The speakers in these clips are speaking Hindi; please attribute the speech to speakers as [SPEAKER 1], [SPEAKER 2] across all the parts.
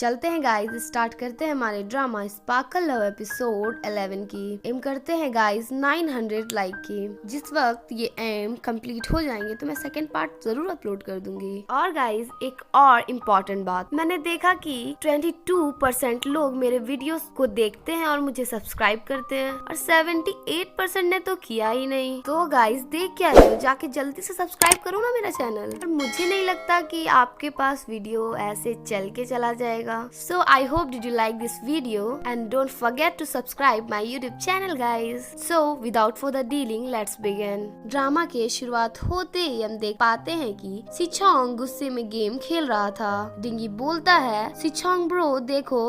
[SPEAKER 1] चलते हैं गाइस, स्टार्ट करते हैं हमारे ड्रामा स्पार्कल लव एपिसोड 11 की। एम करते हैं गाइस 900 लाइक की। जिस वक्त ये एम कंप्लीट हो जाएंगे तो मैं सेकंड पार्ट जरूर अपलोड कर दूंगी। और गाइस एक और इम्पोर्टेंट बात, मैंने देखा कि 22% लोग मेरे वीडियोस को देखते हैं और मुझे सब्सक्राइब करते हैं और 78% ने तो किया ही नहीं। तो गाइस देख क्या रहे हो, जाके जल्दी से सब्सक्राइब करो ना मेरा चैनल। और मुझे नहीं लगता कि आपके पास वीडियो ऐसे चल के चला जाएगा। So I hope did you like this video and don't forget to subscribe my YouTube channel guys. So without further dealing, let's begin. Drama के शुरुआत होते ही हम देख पाते हैं कि सिचोंग गुस्से में गेम खेल रहा था। डिंगी बोलता है, सिचोंग ब्रो देखो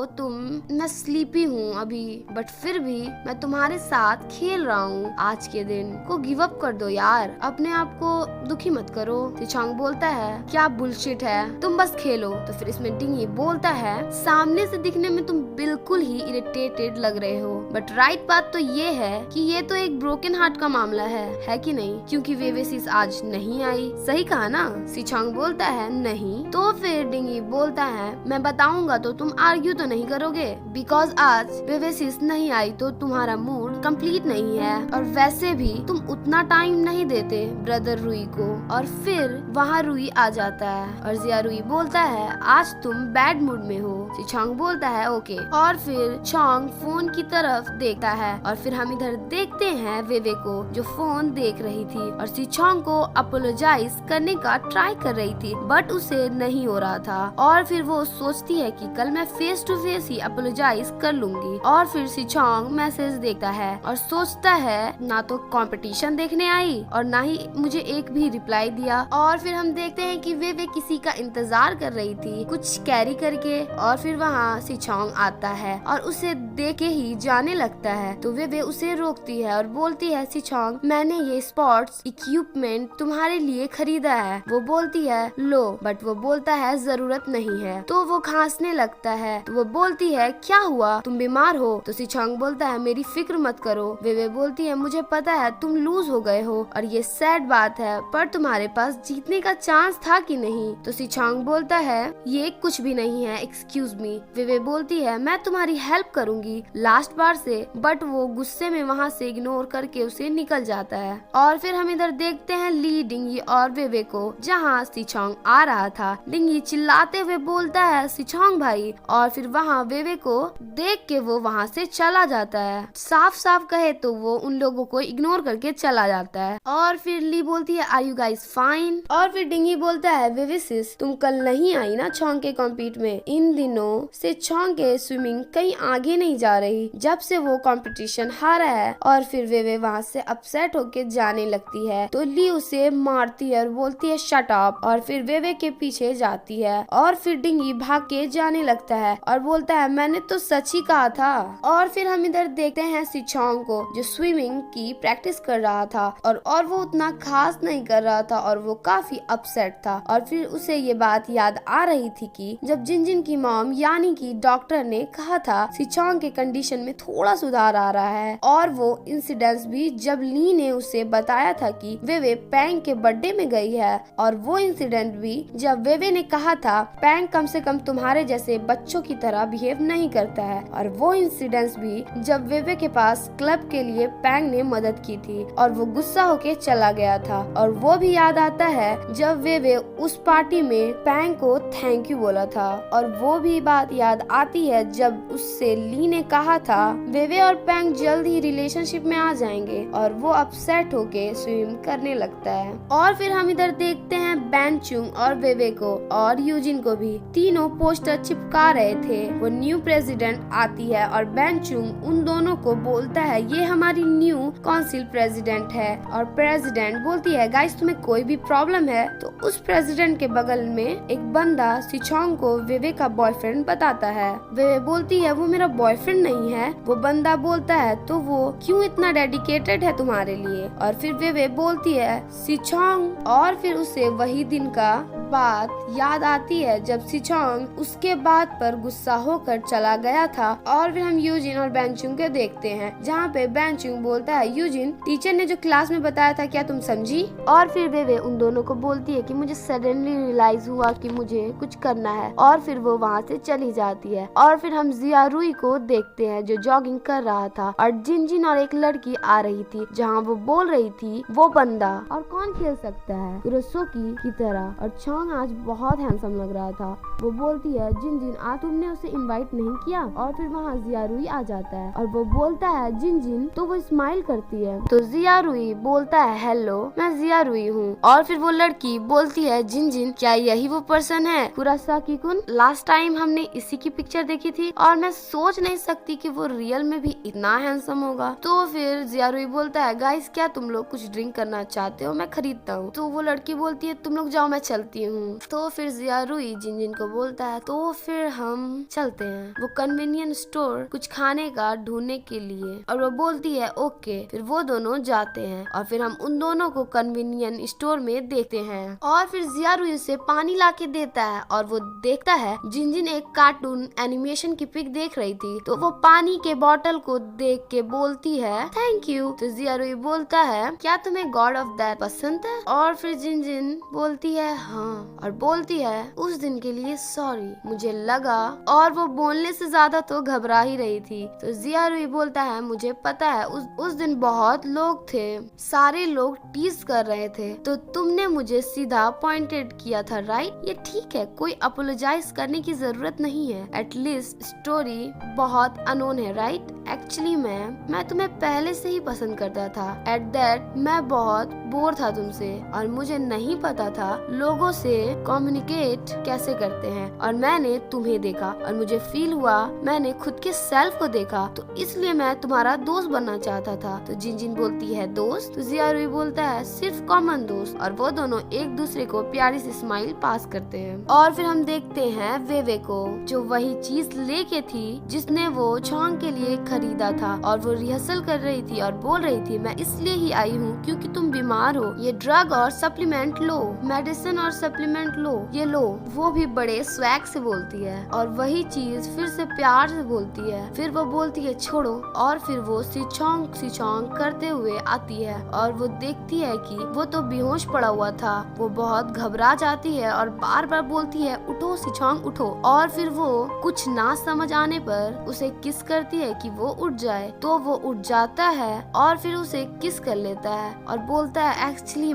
[SPEAKER 1] मैं स्लीपी हूँ अभी, बट फिर भी मैं तुम्हारे साथ खेल रहा हूँ। आज के दिन को गिव अप कर दो यार, अपने आप को दुखी मत करो। सिचोंग बोलता है, क्या बुलशिट है, तुम बस खेलो। तो फिर इसमें डिंगी बोलता है, सामने से दिखने में तुम बिल्कुल ही इरिटेटेड लग रहे हो, बट राइट बात तो ये है कि ये तो एक ब्रोकन हार्ट का मामला है कि नहीं, क्योंकि वेवेसिस आज नहीं आई। सही कहा ना? सिचोंग बोलता है नहीं। तो फिर डिंगी बोलता है, मैं बताऊंगा तो तुम आर्ग्यू तो नहीं करोगे, बिकॉज आज वेवेसिस नहीं आई तो तुम्हारा मूड कंप्लीट नहीं है, और वैसे भी तुम उतना टाइम नहीं देते ब्रदर रुई को। और फिर वहाँ रुई आ जाता है और जिया रुई बोलता है, आज तुम बैड मूड में हो। सिचोंग बोलता है ओके। और फिर चोंग फोन की तरफ देखता है और फिर हम इधर देखते हैं वेवे को जो फोन देख रही थी और सिचोंग को अपोलोजाइज करने का ट्राई कर रही थी, बट उसे नहीं हो रहा था। और फिर वो सोचती है कि कल मैं फेस टू फेस ही अपोलोजाइज कर लूंगी। और फिर सिचोंग मैसेज देखता है और सोचता है, ना तो कंपटीशन देखने आई और ना ही मुझे एक भी रिप्लाई दिया। और फिर हम देखते हैं कि वेवे किसी का इंतजार कर रही थी कुछ कैरी करके। और फिर वहाँ सिचोंग आता है और उसे देखे ही जाने लगता है। तो वे उसे रोकती है और बोलती है, सिचोंग मैंने ये स्पोर्ट्स इक्विपमेंट तुम्हारे लिए खरीदा है। वो बोलती है लो, बट वो बोलता है जरूरत नहीं है। तो वो खांसने लगता है। तो वो बोलती है, क्या हुआ, तुम बीमार हो? तो सिचोंग बोलता है, मेरी फिक्र मत करो। वे बोलती है, मुझे पता है तुम लूज हो गए हो और ये सैड बात है, पर तुम्हारे पास जीतने का चांस था कि नहीं? तो सिचोंग बोलता है, ये कुछ भी नहीं है, एक्सक्यूज मी। वे बोलती है, मैं तुम्हारी हेल्प करूंगी लास्ट बार से, बट वो गुस्से में वहाँ से इग्नोर करके उसे निकल जाता है। और फिर हम इधर देखते हैं ली, डिंगी और वेवे को, जहाँ सिचोंग आ रहा था। डिंगी चिल्लाते हुए बोलता है, सिचोंग भाई। और फिर वहाँ वेवे को देख के वो वहाँ से चला जाता है। साफ साफ कहे तो वो उन लोगों को इग्नोर करके चला जाता है। और फिर ली बोलती है, आर यू गाइस फाइन? और फिर डिंगी बोलता है, वेवेसिस तुम कल नहीं आई ना चोंग के कॉम्पीट में? इन दिनों से चोंग के स्विमिंग कहीं आगे नहीं जा रही जब से वो कंपटीशन हारा है। और फिर वेवे वहाँ से अपसेट होके जाने लगती है। तो ली उसे मारती है और बोलती है शट अप। और फिर वेवे के पीछे जाती है और फिर डिंगी भाग के जाने लगता है और बोलता है, मैंने तो सच ही कहा था। और फिर हम इधर देखते हैं सिचोंग को जो स्विमिंग की प्रैक्टिस कर रहा था और वो उतना खास नहीं कर रहा था और वो काफी अपसेट था। और फिर उसे ये बात याद आ रही थी कि जब जिनजिन की मॉम यानी कि डॉक्टर ने कहा था सिचोंग के कंडीशन में थोड़ा सुधार आ रहा है। और वो इंसिडेंट्स भी जब ली ने उसे बताया था कि वेवे पैंग के बर्थडे में गई है, और वो इंसिडेंट भी जब वेवे ने कहा था पैंग कम से कम तुम्हारे जैसे बच्चों की तरह बिहेव नहीं करता है, और वो इंसिडेंट्स भी जब वेवे के पास क्लब के लिए पैंग ने मदद की थी और वो गुस्सा होके चला गया था। और वो भी याद आता है जब वेवे उस पार्टी में पैंग को थैंक यू बोला था। और वो भी बात याद आती है जब उससे ली ने कहा था वेवे और पैंग जल्द ही रिलेशनशिप में आ जाएंगे, और वो अपसेट होके स्विम करने लगता है। और फिर हम इधर देखते हैं बैनचुंग और वेवे को और यूजिन को भी, तीनों पोस्टर चिपका रहे थे। वो न्यू प्रेसिडेंट आती है और बैनचुंग उन दोनों को बोलता है, ये हमारी न्यू काउंसिल प्रेसिडेंट है। और प्रेसिडेंट बोलती है, गाइस तुम्हें कोई भी प्रॉब्लम है? तो उस प्रेसिडेंट के बगल में एक बंदा सिचोंग को वेवे का बॉयफ्रेंड बताता है। वेवे बोलती है, वो मेरा बॉयफ्रेंड नहीं है। वो बंदा बोलता है, तो वो क्यों इतना डेडिकेटेड है तुम्हारे लिए? और फिर वेवे बोलती है, सिचोंग। और फिर उसे वही दिन का बात याद आती है जब सिचोंग उसके बात पर गुस्सा होकर चला गया था। और फिर हम यूजिन और बेंचुंग को देखते हैं, जहाँ पे बेंचुंग बोलता है, यूजिन टीचर ने जो क्लास में बताया था क्या तुम समझी? और फिर वे उन दोनों को बोलती है कि मुझे सडनली रियलाइज हुआ कि मुझे कुछ करना है, और फिर वो वहाँ से चली जाती है। और फिर हम जियारुई को देखते हैं जो जॉगिंग कर रहा था, और जिनजिन और एक लड़की आ रही थी, जहाँ वो बोल रही थी वो बंदा और कौन खेल सकता है कुरोसोकी की तरह। और चोंग आज बहुत हैंडसम लग रहा था। वो बोलती है, जिनजिन आज तुमने उसे इनवाइट नहीं किया? और फिर वहाँ जियारुई आ जाता है और वो बोलता है, जिनजिन, तो वो स्माइल करती है। तो जियारुई बोलता है, हेलो, मैं जियारुई हूँ। और फिर वो लड़की बोलती है, जिनजिन, क्या यही वो पर्सन है कुरोसाकी कुन? लास्ट टाइम हमने इसी की पिक्चर देखी थी और मैं सोच नहीं सकती कि वो रियल में भी इतना हैंडसम होगा। तो फिर जियारुई बोलता है, गाइस क्या तुम लोग कुछ ड्रिंक करना चाहते हो? मैं खरीदता हूँ। तो वो लड़की बोलती है, तुम लोग जाओ, मैं चलती हूँ। तो फिर जियारुई जिनजिन को बोलता है, तो फिर हम चलते हैं वो कन्वीनियंट स्टोर कुछ खाने का ढूंढने के लिए। और वो बोलती है, ओके। फिर वो दोनों जाते हैं और फिर हम उन दोनों को कन्वीनियंट स्टोर में देखते हैं। और फिर जियारुई उसे पानी ला के देता है और वो देखता है जिनजिन एक कार्टून एनिमेशन की पिक देख रही थी। तो वो पानी के बोतल को देख के बोलती है, थैंक यू। तो जियारुई बोलता है, क्या तुम्हें गॉड ऑफ डेथ पसंद है? और फिर जिनजिन बोलती है, हाँ, और बोलती है, उस दिन के लिए सॉरी, मुझे लगा। और वो बोलने से ज्यादा तो घबरा ही रही थी। तो जियारुई बोलता है, मुझे पता है उस दिन बहुत लोग थे, सारे लोग टीज कर रहे थे, तो तुमने मुझे सीधा पॉइंटेड किया था, राइट? ये ठीक है, कोई अपोलोजाइज करने की जरूरत नहीं है। एटलीस्ट स्टोरी बहुत अनोन है, राइट? एक्चुअली मैं तुम्हें पहले से ही पसंद करता था। एट दैट मैं बहुत बोर था तुमसे और मुझे नहीं पता था लोगों से कम्युनिकेट कैसे करते हैं, और मैंने तुम्हें देखा और मुझे फील हुआ मैंने खुद के सेल्फ को देखा, तो इसलिए मैं तुम्हारा दोस्त बनना चाहता था। तो जिनजिन बोलती है, दोस्त? तो जियारुई बोलता है, सिर्फ कॉमन दोस्त। और वो दोनों एक दूसरे को प्यारी सी स्माइल पास करते हैं। और फिर हम देखते हैं वेवे को, जो वही चीज लेके थी जिसने वो चोंग के लिए खरीदा था, और वो रिहर्सल कर रही थी और बोल रही थी, मैं इसलिए ही आई हूँ क्योंकि तुम बीमार हो, ये ड्रग और सप्लीमेंट लो, मेडिसिन और सप्लीमेंट लो, ये लो। वो भी बड़े स्वैग से बोलती है और वही चीज फिर से प्यार से बोलती है। फिर वो बोलती है, छोड़ो। और फिर वो सिचोंग करते हुए आती है और वो देखती है कि वो तो बेहोश पड़ा हुआ था। वो बहुत घबरा जाती है और बार बार बोलती है, उठो सिचोंग, उठो। और फिर वो कुछ ना समझ आने पर उसे किस करती है कि वो उठ जाए। तो वो उठ जाता है और फिर उसे किस कर लेता है और बोलता है, एक्चुअली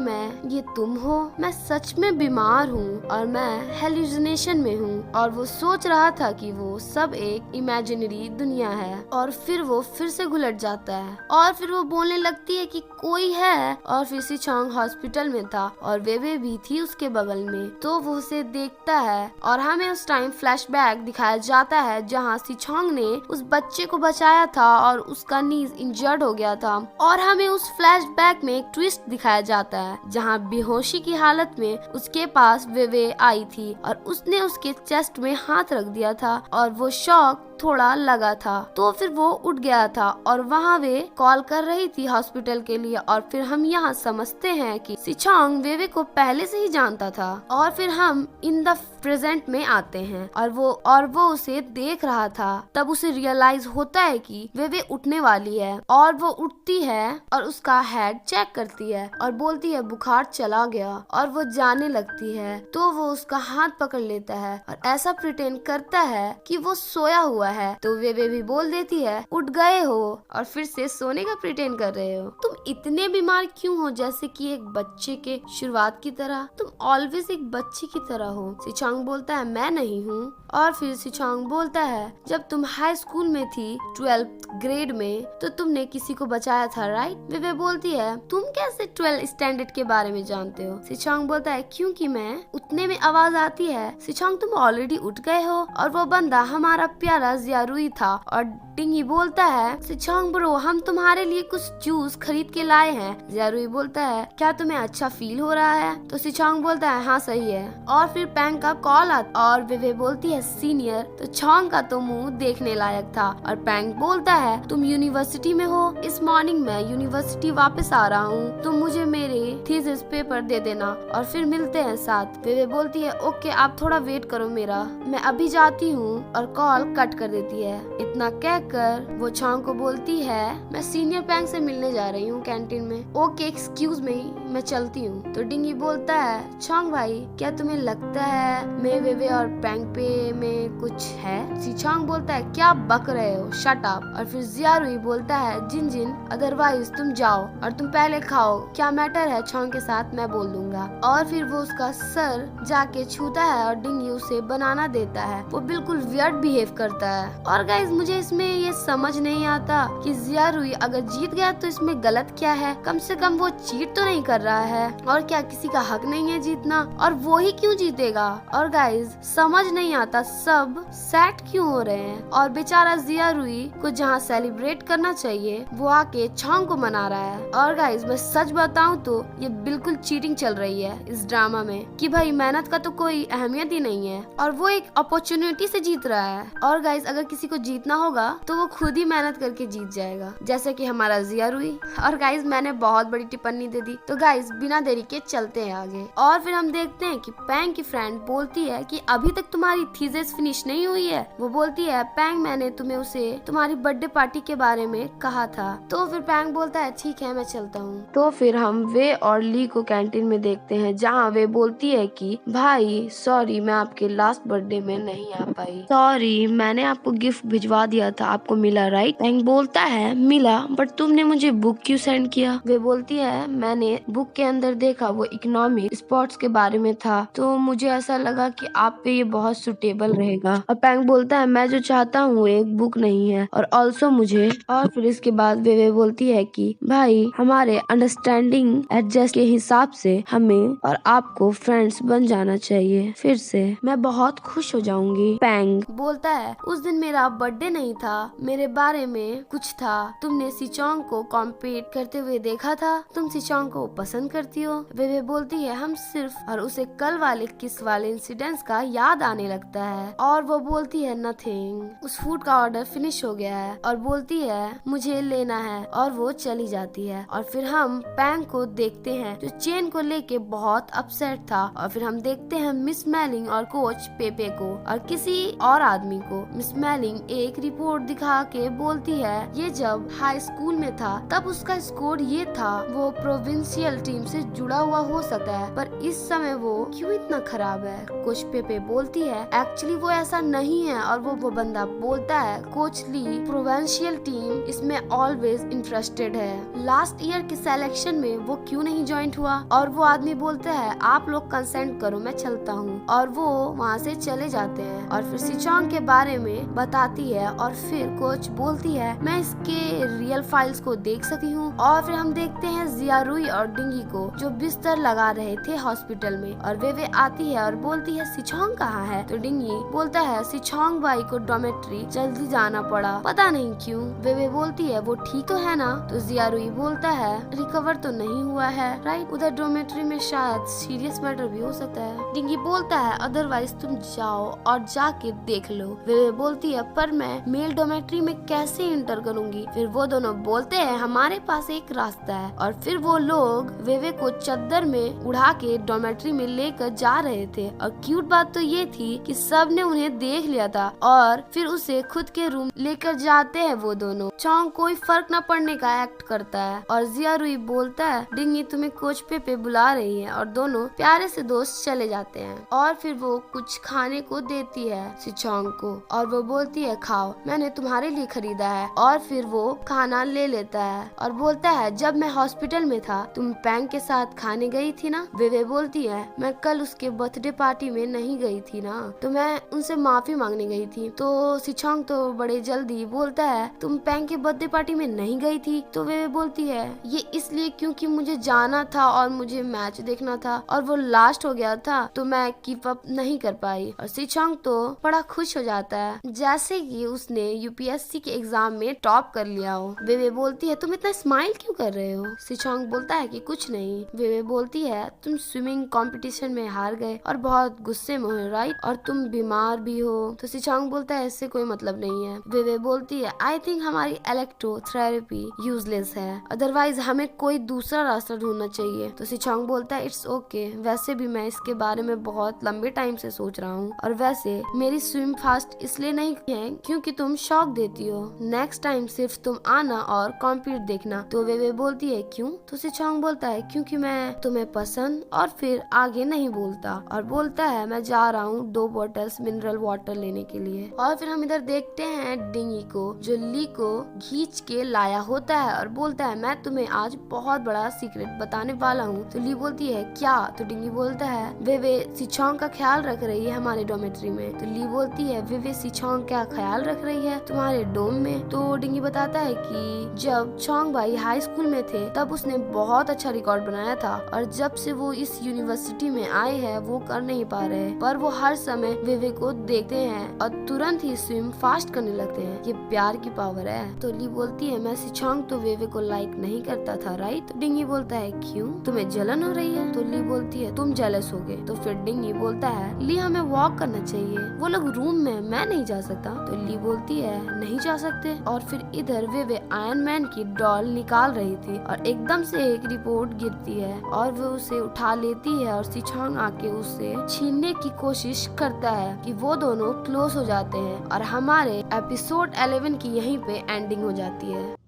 [SPEAKER 1] ये तुम हो, मैं सच में बीमार हूँ और मैं हेलुसिनेशन में हूँ। और वो सोच रहा था कि वो सब एक इमेजिनरी दुनिया है। और फिर वो फिर से घुलट जाता है और फिर वो बोलने लगती है कि कोई है। और फिर सिचोंग हॉस्पिटल में था और वेवे भी थी उसके बगल में। तो वो उसे देखता है और हमें उस टाइम फ्लैशबैक दिखाया जाता है जहाँ सिचोंग ने उस बच्चे को बचाया था और उसका नीज इंजर्ड हो गया था। और हमें उस फ्लैशबैक में एक ट्विस्ट दिखाया जाता है जहाँ बेहोशी की हालत में उसके पास वेवे आई थी और उसने उसके चेस्ट में हाथ रख दिया था और वो शॉक थोड़ा लगा था। तो फिर वो उठ गया था और वहाँ वे कॉल कर रही थी हॉस्पिटल के लिए। और फिर हम यहाँ समझते हैं कि सिचोंग वेवे को पहले से ही जानता था। और फिर हम इन द प्रेजेंट में आते हैं और वो उसे देख रहा था। तब उसे रियलाइज होता है कि वेवे उठने वाली है और वो उठती है और उसका हेड चेक करती है और बोलती है, बुखार चला गया। और वो जाने लगती है। तो वो उसका हाथ पकड़ लेता है और ऐसा प्रिटेंड करता है कि वो सोया हुआ है। तो वेवे भी बोल देती है, उठ गए हो और फिर से सोने का प्रिटेंड कर रहे हो। तुम इतने बीमार क्यों हो, जैसे कि एक बच्चे के शुरुआत की तरह? तुम ऑलवेज एक बच्चे की तरह हो। सिचोंग बोलता है, मैं नहीं हूँ। और फिर सिचोंग बोलता है, जब तुम हाई स्कूल में थी 12th ग्रेड में, तो तुमने किसी को बचाया था, राइट? वेवे बोलती है, तुम कैसे 12th स्टैंडर्ड के बारे में जानते हो? सिचोंग बोलता है, क्योंकि मैं उतने में आवाज आती है, सिचोंग तुम ऑलरेडी उठ गए हो। और वो बंदा हमारा प्यारा जियारुई था। और टिंगी बोलता है, सिचोंग ब्रो, हम तुम्हारे लिए कुछ जूस खरीद के लाए हैं। जियारुई बोलता है, क्या तुम्हें अच्छा फील हो रहा है? तो सिचोंग बोलता है, हाँ सही है। और फिर पैंग का कॉल आता और वेवे बोलती है, सीनियर। तो चोंग का तो मुंह देखने लायक था। और पैंग बोलता है, तुम यूनिवर्सिटी में हो? इस मॉर्निंग मैं यूनिवर्सिटी वापस आ रहा हूँ, तुम मुझे मेरे थीसिस थीसिस पेपर दे देना और फिर मिलते हैं साथ। वे बोलती है ओके आप थोड़ा वेट करो मेरा, मैं अभी जाती हूँ, और कॉल कट कर देती है। इतना कहकर वो चोंग को बोलती है मैं सीनियर पैंग से मिलने जा रही हूँ कैंटीन में। ओके एक्सक्यूज मी, मैं चलती हूँ। तो डिंगी बोलता है चोंग भाई क्या तुम्हें लगता है मैं वेवे और पैंग पे में कुछ है? सिचोंग बोलता है क्या बक रहे हो, शट अप। और फिर जियारुई बोलता है जिन जिन अदरवाइज तुम जाओ और तुम पहले खाओ, क्या मैटर है चोंग के साथ मैं बोल दूंगा। और फिर वो उसका सर जाके छूता है और डिंगी उसे बनाना देता है। वो बिल्कुल वियर्ड बिहेव करता है। और गाइस मुझे इसमें ये समझ नहीं आता कि जियारुई अगर जीत गया तो इसमें गलत क्या है? कम से कम वो चीट तो नहीं कर रहा है, और क्या किसी का हक नहीं है जीतना, और वो ही क्यों जीतेगा? और गाइस समझ नहीं आता सब सैड क्यों हो रहे हैं, और बेचारा जियारुई को जहाँ सेलिब्रेट करना चाहिए वो आके चोंग को मना रहा है। और गाइस मैं सच बताऊं तो ये बिल्कुल चीटिंग चल रही है इस ड्रामा में कि भाई मेहनत का तो कोई अहमियत ही नहीं है और वो एक अपॉर्चुनिटी से जीत रहा है। और गाइस अगर किसी को जीतना होगा तो वो खुद ही मेहनत करके जीत जाएगा, जैसे कि हमारा जियारुई। और गाइस मैंने बहुत बड़ी टिप्पणी दे दी, तो गाइस बिना देरी के चलते हैं आगे। और फिर हम देखते हैं कि पैंग की फ्रेंड बोलती है कि अभी तक तुम्हारी थीसिस फिनिश नहीं हुई है। वो बोलती है पैंग मैंने तुम्हें उसे तुम्हारी बर्थडे पार्टी के बारे में कहा था। तो फिर पैंग बोलता है ठीक है मैं चलता हूँ। तो फिर हम वे और ली को कैंटीन में देखते हैं जहाँ वे बोलती है कि भाई सॉरी मैं आपके लास्ट बर्थडे में नहीं आ पाई, सॉरी मैंने आपको गिफ्ट भिजवा दिया था, आपको मिला राइट? पैंग बोलता है मिला, बट तुमने मुझे बुक क्यों सेंड किया? वे बोलती है मैंने बुक के अंदर देखा वो इकोनॉमिक स्पोर्ट्स के बारे में था, तो मुझे ऐसा लगा कि आप पे ये बहुत सुटेबल रहेगा। और पैंग बोलता है मैं जो चाहता हूँ एक बुक नहीं है, और ऑल्सो मुझे। और फिर इसके बाद वे बोलती है कि भाई हमारे अंडरस्टैंडिंग एडजस्ट के हिसाब से हमें और आपको फ्रेंड्स बन जाना चाहिए फिर से, मैं बहुत खुश हो जाऊंगी। पैंग बोलता है उस दिन मेरा बर्थडे नहीं था, मेरे बारे में कुछ था, तुमने सिचोंग को कॉम्पीट करते हुए देखा था, तुम सिचोंग को पसंद करती हो। वे बोलती है हम सिर्फ, और उसे कल वाले किस वाले इंसिडेंट्स का याद आने लगता है। और वो बोलती है नथिंग, उस फूड का ऑर्डर फिनिश हो गया है, और बोलती है मुझे लेना है, और वो चली जाती है। और फिर हम पैंग को देखते हैं जो चेन को लेके बहुत अपसेट था। और फिर हम देखते हैं मिस मेलिंग और कोच पेपे को और किसी और आदमी को। मिस मेलिंग एक रिपोर्ट दिखा के बोलती है ये जब हाई स्कूल में था तब उसका स्कोर ये था, वो प्रोविंशियल टीम से जुड़ा हुआ हो सकता है पर इस समय वो क्यों इतना खराब है? कोच पेपे बोलती है एक्चुअली वो ऐसा नहीं है, और वो बंदा बोलता है कोच ली प्रोविंशियल टीम इसमें ऑलवेज इंटरेस्टेड है, लास्ट ईयर के सिलेक्शन में वो क्यों नहीं ज्वाइन हुआ? और वो आदमी बोलता है आप लोग कंसेंट करो मैं चलता हूँ, और वो वहाँ से चले जाते हैं। और फिर सिचोंग के बारे में बताती है, और फिर कोच बोलती है मैं इसके रियल फाइल्स को देख सकी हूँ। और फिर हम देखते हैं जियारुई और डिंगी को जो बिस्तर लगा रहे थे हॉस्पिटल में, और वे आती है और बोलती है सिचोंग कहाँ है? तो डिंगी बोलता है सिचोंग भाई को डॉर्मेट्री जल्दी जाना पड़ा, पता नहीं क्यों। वे बोलती है वो ठीक तो है ना? तो जियारुई बोलता है रिकवर तो नहीं हुआ है राइट, उधर डॉर्मेट्री में शायद सीरियस मैटर भी हो सकता है। डिंगी बोलता है अदरवाइज तुम जाओ और जाके देख लो। वे बोलती है पर मैं मेल डॉर्मेट्री में कैसे इंटर करूंगी? फिर वो दोनों बोलते हैं हमारे पास एक रास्ता है। और फिर वो लोग वेवे को चद्दर में उड़ा के डॉर्मेट्री में लेकर जा रहे थे, और क्यूट बात तो ये थी कि सब ने उन्हें देख लिया था, और फिर उसे खुद के रूम लेकर जाते हैं वो दोनों। चोंग कोई फर्क न पड़ने का एक्ट करता है, और जियारुई बोलता है डिंगी तुम्हें कोच पे बुला रही है, और दोनों प्यारे से दोस्त चले जाते हैं। और फिर वो कुछ खाने को देती है सिचोंग को, और वो बोलती है खाओ मैंने तुम्हारे लिए खरीदा है। और फिर वो खाना ले लेता है और बोलता है जब मैं हॉस्पिटल में था तुम पैंग के साथ खाने गई थी ना? वे बोलती है मैं कल उसके बर्थडे पार्टी में नहीं गई थी ना, तो मैं उनसे माफी मांगने गई थी। तो सिचोंग तो बड़े जल्दी बोलता है तुम पैंग के बर्थडे पार्टी में नहीं गई थी? तो वे बोलती है ये इसलिए क्योंकि मुझे जाना था और मुझे मैच देखना था, और वो लास्ट हो गया था तो मैं कीप अप नहीं कर पाई। और सिचोंग तो बड़ा खुश हो जाता है जैसे कि उसने यूपीएससी के एग्जाम में टॉप कर लिया हो। वे बोलती है तुम इतना स्माइल क्यों कर रहे हो? सिचोंग बोलता है कि कुछ नहीं। वे बोलती है तुम स्विमिंग कंपटीशन में हार गए और बहुत गुस्से में हो, राइट, और तुम बीमार भी हो। तो सिचोंग बोलता है इससे कोई मतलब नहीं है। वे बोलती है आई थिंक हमारी इलेक्ट्रोथेरेपी यूजलेस है, अदरवाइज हमें कोई दूसरा रास्ता ढूंढना चाहिए। तो सिचोंग बोलता है इट्स ओके, वैसे भी मैं इसके बारे में बहुत लंबे टाइम से सोच रहा हूँ, और वैसे मेरी स्विम फास्ट इसलिए नहीं है क्योंकि तुम शॉक देती हो। नेक्स्ट टाइम सिर्फ तुम आना और कॉम्पीट देखना। तो वे बोलती है क्यों? तो सिचोंग बोलता है क्योंकि मैं तुम्हें पसंद, और फिर आगे नहीं बोलता और बोलता है मैं जा रहा हूँ 2 बॉटल्स मिनरल वाटर लेने के लिए। और फिर हम इधर देखते हैं डिंगी को जो ली को खींच के लाया होता है और बोलता है मैं तुम्हें आज बहुत बड़ा सीक्रेट बताने वाला हूँ। तो ली बोलती है क्या? तो डिंगी बोलता है वे सिचोंग का ख्याल रख रही है हमारे डोमेट्री में। तो ली बोलती है वे सिचोंग क्या ख्याल रख रही है तुम्हारे डोम में? तो डिंगी बताता है कि जब चोंग भाई हाई स्कूल में थे तब उसने बहुत अच्छा रिकॉर्ड बनाया था, और जब से वो इस यूनिवर्सिटी में आए हैं वो कर नहीं पा रहे, पर वो हर समय वे को देखते हैं और तुरंत ही स्विम फास्ट करने लगते हैं। ये प्यार की पावर है। तो ली बोलती है मैं सिचोंग तो वे को लाइक नहीं करता था, राइट? तो डिंगी बोलता है क्यों, तुम्हें जलन हो रही है? तो ली बोलती है तुम जेलस हो गए। तो फिर डिंगी बोलता है ली हमें वॉक करना चाहिए, वो लोग रूम में, मैं नहीं जा सकता। तो ली बोलती है नहीं जा सकते। और फिर इधर वे आयरन मैन की डॉल निकाल रही थी और एकदम से एक रिपोर्ट गिरती है और वो उसे उठा लेती है और सिचोंग आके उससे छीनने की कोशिश करता है कि वो दोनों क्लोज हो जाते हैं। और हमारे एपिसोड 11 की यहीं पे एंडिंग हो जाती है।